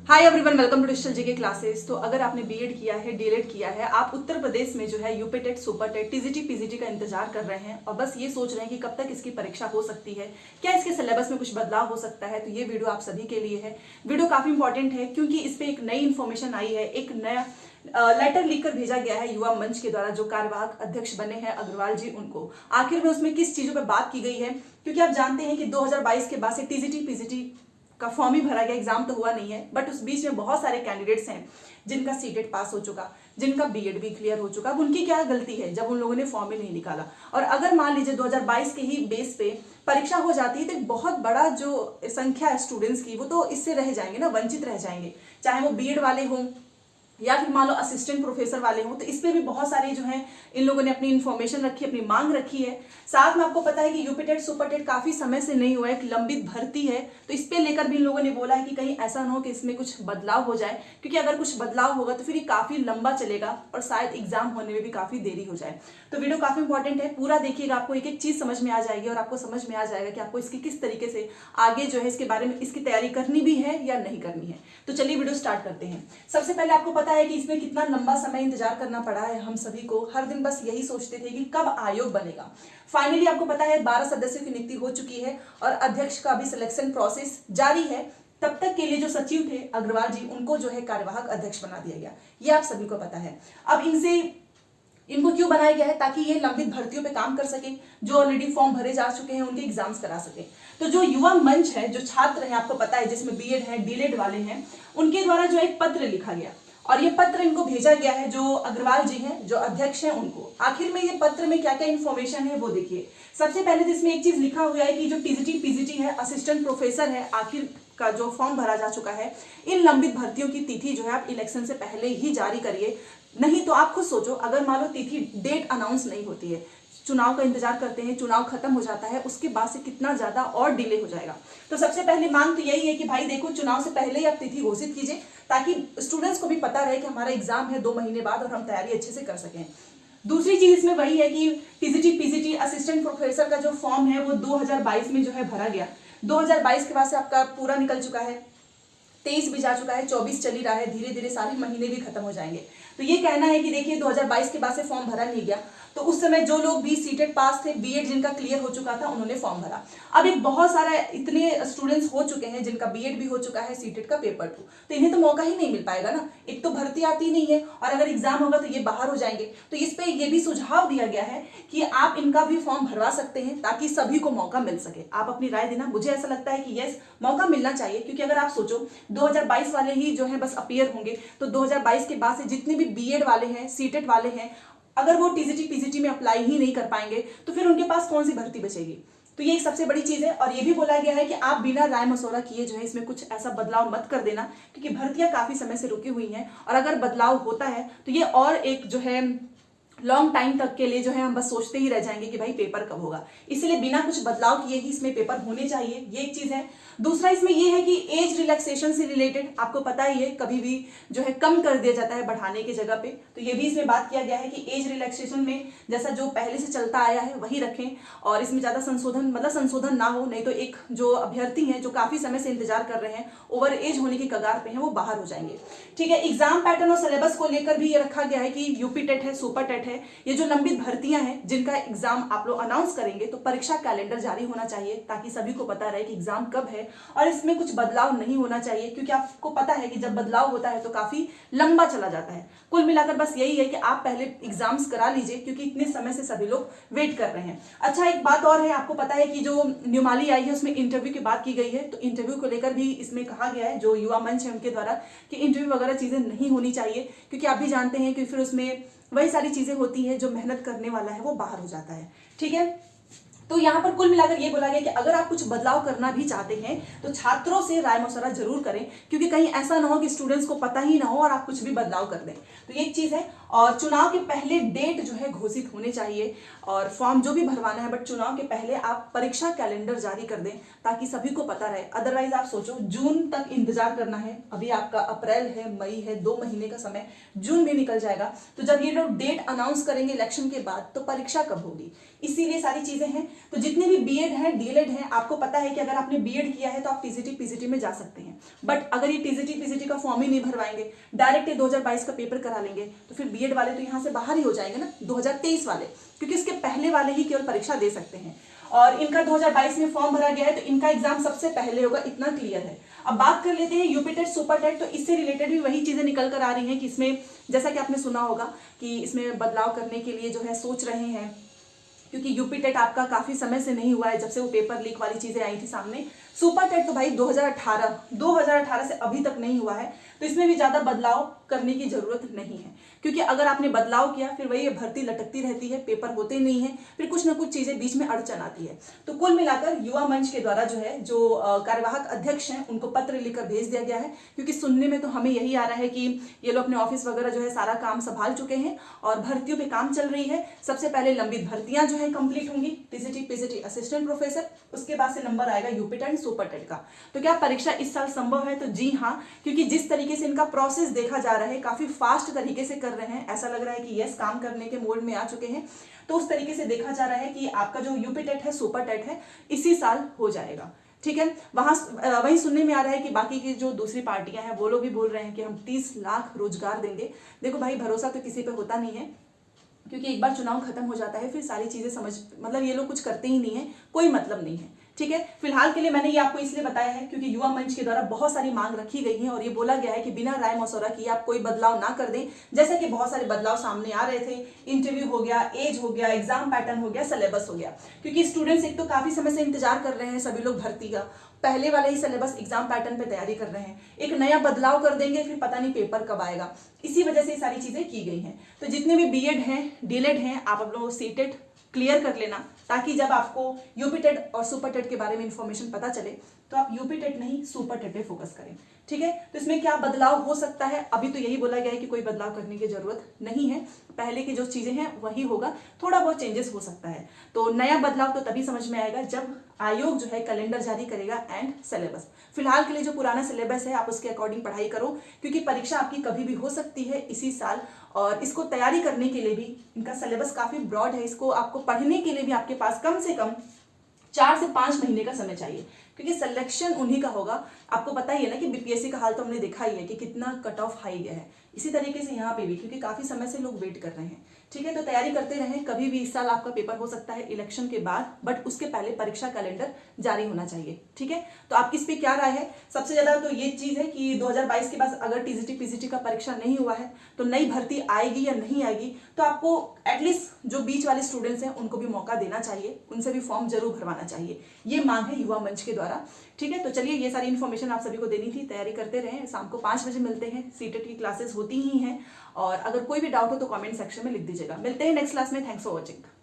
Hi everyone, welcome to digital GK classes. तो अगर आपने बीएड किया है, डीएलएड किया है, आप उत्तर प्रदेश में जो है UP TET, super TET, TGT, PGT का इंतजार कर रहे हैं और बस ये सोच रहे हैं कि कब तक इसकी परीक्षा हो सकती है, क्या इसके सिलेबस में कुछ बदलाव हो सकता है, तो ये वीडियो आप सभी के लिए है। वीडियो काफी इंपॉर्टेंट है क्योंकि इस पे एक नई इन्फॉर्मेशन आई है, एक नया लेटर लिखकर भेजा गया है युवा मंच के द्वारा। जो कार्यवाहक अध्यक्ष बने हैं अग्रवाल जी, उनको आखिर में उसमें किस चीजों पर बात की गई है, क्योंकि आप जानते हैं कि 2022 के बाद से टीजीटी, पीजीटी का फॉर्म ही भरा गया, एग्जाम तो हुआ नहीं है, बट उस बीच में बहुत सारे कैंडिडेट्स हैं जिनका सीटेट पास हो चुका, जिनका बीएड भी क्लियर हो चुका। अब उनकी क्या गलती है जब उन लोगों ने फॉर्म ही नहीं निकाला। और अगर मान लीजिए 2022 के ही बेस पे परीक्षा हो जाती है तो एक बहुत बड़ा जो संख्या है स्टूडेंट्स की, वो तो इससे रह जाएंगे ना, वंचित रह जाएंगे, चाहे वो बीएड वाले हों या फिर मान लो असिस्टेंट प्रोफेसर वाले हों। तो इसमें भी बहुत सारे जो है इन लोगों ने अपनी इन्फॉर्मेशन रखी, अपनी मांग रखी है। साथ में आपको पता है कि यूपी टेट, सुपर टेट काफी समय से नहीं हुआ है, एक लंबित भर्ती है, तो इस पे लेकर भी इन लोगों ने बोला है कि कहीं ऐसा ना हो कि इसमें कुछ बदलाव हो जाए, क्योंकि अगर कुछ बदलाव होगा तो फिर ये काफी लंबा चलेगा और शायद एग्जाम होने में भी काफी देरी हो जाए। तो वीडियो काफी इंपॉर्टेंट है, पूरा देखिएगा, आपको एक एक चीज समझ में आ जाएगी और आपको समझ में आ जाएगा कि आपको इसकी किस तरीके से आगे जो है इसके बारे में इसकी तैयारी करनी भी है या नहीं करनी है। तो चलिए वीडियो स्टार्ट करते हैं। सबसे पहले आपको पता है कि इसमें कितना लंबा समय इंतजार करना पड़ा है हम सभी को। हर दिन बस यही सोचते थे कि कब आयोग बनेगा। फाइनली आपको पता है 12 सदस्यों की नियुक्ति हो चुकी है और अध्यक्ष का भी सिलेक्शन प्रोसेस जारी है। तब तक के लिए जो सचिव थे अग्रवाल जी, उनको जो है कार्यवाहक अध्यक्ष बना दिया गया, ये आप सभी को पता है। अब इनको क्यों बनाया गया है? ताकि ये लंबित भर्तियों पे काम कर सके, जो ऑलरेडी फॉर्म भरे जा चुके हैं उनके एग्जाम्स करा सके। तो जो युवा मंच है, जो छात्र हैं, आपको पता है जिसमें बीएड है, डीएलएड वाले हैं, उनके द्वारा जो एक पत्र लिखा गया और ये पत्र इनको भेजा गया है जो अग्रवाल जी हैं, जो अध्यक्ष हैं, उनको। आखिर में ये पत्र में क्या क्या इन्फॉर्मेशन है वो देखिए। सबसे पहले तो इसमें एक चीज लिखा हुआ है कि जो टीजीटी, पीजीटी है, असिस्टेंट प्रोफेसर है, आखिर का जो फॉर्म भरा जा चुका है, इन लंबित भर्तियों की तिथि जो है आप इलेक्शन से पहले ही जारी करिए। नहीं तो आप खुद सोचो, अगर मान लो तिथि, डेट अनाउंस नहीं होती है, चुनाव का इंतजार करते हैं, चुनाव खत्म हो जाता है, उसके बाद से कितना ज्यादा और डिले हो जाएगा। तो सबसे पहली मांग तो यही है कि भाई देखो, चुनाव से पहले ही आप तिथि घोषित कीजिए, ताकि स्टूडेंट्स को भी पता रहे कि हमारा एग्जाम है 2 महीने बाद और हम तैयारी अच्छे से कर सकें। दूसरी चीज इसमें वही है कि टीजीटी, पीजीटी, असिस्टेंट प्रोफेसर का जो फॉर्म है वो 2022 में जो है भरा गया। 2022 के बाद से आपका पूरा निकल चुका है, 23 भी जा चुका है, 24 चल ही रहा है, धीरे धीरे सारे महीने भी खत्म हो जाएंगे। तो ये कहना है कि देखिए 2022 के बाद से फॉर्म भरा नहीं गया, तो उस समय जो लोग भी सीटेट पास थे, बीएड जिनका क्लियर हो चुका था, उन्होंने फॉर्म भरा। अब एक बहुत सारा इतने स्टूडेंट्स हो चुके हैं जिनका बीएड भी हो चुका है, सीटेट का पेपर 2, तो इन्हें तो मौका ही नहीं मिल पाएगा ना। एक तो भर्ती आती नहीं है और अगर एग्जाम होगा तो ये बाहर हो जाएंगे। तो इस पे ये भी सुझाव दिया गया है कि आप इनका भी फॉर्म भरवा सकते हैं ताकि सभी को मौका मिल सके। आप अपनी राय देना। मुझे ऐसा लगता है कि यस, मौका मिलना चाहिए, क्योंकि अगर आप सोचो 2022 वाले ही जो है बस अपीयर होंगे, तो 2022 के बाद से जितने भी बीएड वाले हैं, सीटेट वाले हैं, अगर वो टीजीटी, पीजीटी में अप्लाई ही नहीं कर पाएंगे तो फिर उनके पास कौन सी भर्ती बचेगी। तो ये एक सबसे बड़ी चीज है। और ये भी बोला गया है कि आप बिना राय मशवरा किए जो है इसमें कुछ ऐसा बदलाव मत कर देना, क्योंकि भर्तियां काफी समय से रुकी हुई हैं और अगर बदलाव होता है तो ये और एक जो है लॉन्ग टाइम तक के लिए जो है हम बस सोचते ही रह जाएंगे कि भाई पेपर कब होगा। इसलिए बिना कुछ बदलाव किए ही इसमें पेपर होने चाहिए, ये एक चीज है। दूसरा इसमें ये है कि एज रिलैक्सेशन से रिलेटेड आपको पता ही है, कभी भी जो है कम कर दिया जाता है बढ़ाने की जगह पे, तो ये भी इसमें बात किया गया है कि एज रिलैक्सेशन में जैसा जो पहले से चलता आया है वही रखें और इसमें ज्यादा संशोधन ना हो, नहीं तो एक जो अभ्यर्थी हैं जो काफी समय से इंतजार कर रहे हैं, ओवर एज होने की कगार पे हैं, वो बाहर हो जाएंगे। ठीक है। एग्जाम पैटर्न और सिलेबस को लेकर भी ये रखा गया है कि यूपी टेट है, सुपर टेट है, ये जो लंबित भर्तियां हैं जिनका एग्जाम आप लोग अनाउंस करेंगे तो परीक्षा कैलेंडर जारी होना चाहिए, ताकि सभी को पता रहे कि एग्जाम कब है। और इसमें कुछ बदलाव नहीं होना चाहिए, क्योंकि आपको पता है कि जब बदलाव होता है तो काफी लंबा चला जाता है। कुल मिलाकर बस यही है कि आप पहले एग्जाम्स करा लीजिए, क्योंकि इतने समय से सभी लोग वेट कर रहे हैं। अच्छा, एक बात और है, आपको पता है कि जो नियमावली आई है उसमें इंटरव्यू की बात की गई है, तो इंटरव्यू को लेकर भी इसमें कहा गया है जो युवा मंच है उनके द्वारा कि इंटरव्यू वगैरह चीजें नहीं होनी चाहिए, क्योंकि आप भी जानते हैं कि फिर उसमें वही सारी चीजें होती हैं, जो मेहनत करने वाला है वो बाहर हो जाता है। ठीक है। तो यहाँ पर कुल मिलाकर ये बोला गया कि अगर आप कुछ बदलाव करना भी चाहते हैं तो छात्रों से राय मशवरा जरूर करें, क्योंकि कहीं ऐसा ना हो कि स्टूडेंट्स को पता ही ना हो और आप कुछ भी बदलाव कर दें। तो ये एक चीज है। और चुनाव के पहले डेट जो है घोषित होने चाहिए और फॉर्म जो भी भरवाना है, बट चुनाव के पहले आप परीक्षा कैलेंडर जारी कर दें ताकि सभी को पता रहे। अदरवाइज आप सोचो जून तक इंतजार करना है, अभी आपका अप्रैल है, मई है, 2 महीने का समय, जून भी निकल जाएगा। तो जब ये लोग डेट अनाउंस करेंगे इलेक्शन के बाद तो परीक्षा कब होगी, इसीलिए सारी चीजें हैं। तो जितने भी बीएड हैं, डीएलएड हैं, आपको पता है कि अगर आपने बीएड किया है तो आप टीजीटी पीजीटी में जा सकते हैं, बट अगर ये टीजीटी पीजीटी का फॉर्म ही नहीं भरवाएंगे, डायरेक्ट 2022 का पेपर करा लेंगे, तो फिर बीएड वाले तो यहाँ से बाहर ही हो जाएंगे ना, 2023 वाले, क्योंकि इसके पहले वाले ही केवल परीक्षा दे सकते हैं। और इनका 2022 में फॉर्म भरा गया है तो इनका एग्जाम सबसे पहले होगा, इतना क्लियर है। अब बात कर लेते हैं यूपी टेट सुपर टेट, तो इससे रिलेटेड भी वही चीजें निकल कर आ रही हैं कि इसमें जैसा कि आपने सुना होगा कि इसमें बदलाव करने के लिए जो है सोच रहे हैं, क्योंकि यूपी टेट आपका काफी समय से नहीं हुआ है, जब से वो पेपर लीक वाली चीजें आई थी सामने। सुपर टेट तो भाई 2018 से अभी तक नहीं हुआ है, तो इसमें भी ज्यादा बदलाव करने की जरूरत नहीं है, क्योंकि अगर आपने बदलाव किया फिर वही भर्ती लटकती रहती है, पेपर होते नहीं है, फिर कुछ ना कुछ चीजें बीच में अड़चन आती है। तो कुल मिलाकर युवा मंच के द्वारा जो है, जो कार्यवाहक अध्यक्ष हैं, उनको पत्र लिखकर भेज दिया गया है, क्योंकि सुनने में तो हमें यही आ रहा है कि ये लोग अपने ऑफिस वगैरह जो है सारा काम संभाल चुके हैं और भर्तियों पे काम चल रही है। सबसे पहले लंबित भर्तियां जो है कंप्लीट होंगी, टीजीटी पीजीटी असिस्टेंट प्रोफेसर, उसके बाद से नंबर आएगा यूपी टेट सुपर टेट का। तो क्या परीक्षा इस साल संभव है? तो जी हाँ, क्योंकि जिस तरीके से इनका प्रोसेस देखा जा रहा है, काफी फास्ट तरीके से कर रहे हैं, ऐसा लग रहा है कि यस काम करने के मोड में आ चुके हैं। तो उस तरीके से देखा जा रहा है कि आपका जो यूपी टेट है, सुपर टेट है, इसी साल हो जाएगा। ठीक है, वही सुनने में आ रहा है कि बाकी की जो दूसरी पार्टियां हैं वो लोग भी बोल रहे हैं कि हम 30 लाख रोजगार देंगे। देखो भाई, भरोसा तो किसी पे होता नहीं है, क्योंकि एक बार चुनाव खत्म हो जाता है फिर सारी चीजें मतलब ये लोग कुछ करते ही नहीं है, कोई मतलब नहीं है। ठीक है, फिलहाल के लिए मैंने ये आपको इसलिए बताया है क्योंकि युवा मंच के द्वारा बहुत सारी मांग रखी गई है और ये बोला गया है कि बिना राय मशवरा किए आप कोई बदलाव ना कर दें। जैसे कि बहुत सारे बदलाव सामने आ रहे थे, इंटरव्यू हो गया, एज हो गया, एग्जाम पैटर्न हो गया, सिलेबस हो गया, क्योंकि स्टूडेंट्स एक तो काफी समय से इंतजार कर रहे हैं सभी लोग भर्ती का, पहले वाले ही सिलेबस एग्जाम पैटर्न पे तैयारी कर रहे हैं, एक नया बदलाव कर देंगे फिर पता नहीं पेपर कब आएगा, इसी वजह से ये सारी चीजें की गई हैं। तो जितने भी बीएड हैं, डीएलएड हैं, आप लोगों को सीटेट क्लियर कर लेना, ताकि जब आपको यूपी टेट और सुपर टेट के बारे में इंफॉर्मेशन पता चले तो आप यूपी टेट नहीं सुपर टेट पे फोकस करें। ठीक है, तो इसमें क्या बदलाव हो सकता है? अभी तो यही बोला गया है कि कोई बदलाव करने की जरूरत नहीं है, पहले की जो चीजें हैं वही होगा, थोड़ा बहुत चेंजेस हो सकता है। तो नया बदलाव तो तभी समझ में आएगा जब आयोग जो है कैलेंडर जारी करेगा एंड सिलेबस। फिलहाल के लिए जो पुराना सिलेबस है आप उसके अकॉर्डिंग पढ़ाई करो, क्योंकि परीक्षा आपकी कभी भी हो सकती है इसी साल, और इसको तैयारी करने के लिए भी इनका सिलेबस काफी ब्रॉड है, इसको आपको पढ़ने के लिए भी आपके पास कम से कम 4 से 5 महीने का समय चाहिए, क्योंकि सिलेक्शन उन्हीं का होगा। आपको पता ही है ना कि बीपीएससी का हाल तो हमने देखा ही है कि कितना कट ऑफ हाई गया है, इसी तरीके से यहाँ पे भी, क्योंकि काफी समय से लोग वेट कर रहे हैं। ठीक है, तो तैयारी करते रहें, कभी भी इस साल आपका पेपर हो सकता है इलेक्शन के बाद, बट उसके पहले परीक्षा कैलेंडर जारी होना चाहिए। ठीक है, तो आपकी इस पे क्या राय है? सबसे ज्यादा तो ये चीज है कि 2022 के बाद अगर टीजीटी पीजीटी का परीक्षा नहीं हुआ है तो नई भर्ती आएगी या नहीं आएगी, तो आपको एटलीस्ट जो बीच वाले स्टूडेंट्स हैं उनको भी मौका देना चाहिए, उनसे भी फॉर्म जरूर भरवाना चाहिए, ये मांग है युवा मंच के द्वारा। ठीक है, तो चलिए ये सारी इन्फॉर्मेशन आप सभी को देनी थी, तैयारी करते रहें। शाम को 5 बजे मिलते हैं, सीटेट की क्लासेस होती ही हैं, और अगर कोई भी डाउट हो तो कमेंट सेक्शन में लिख दीजिएगा। मिलते हैं नेक्स्ट क्लास में। Thanks for watching.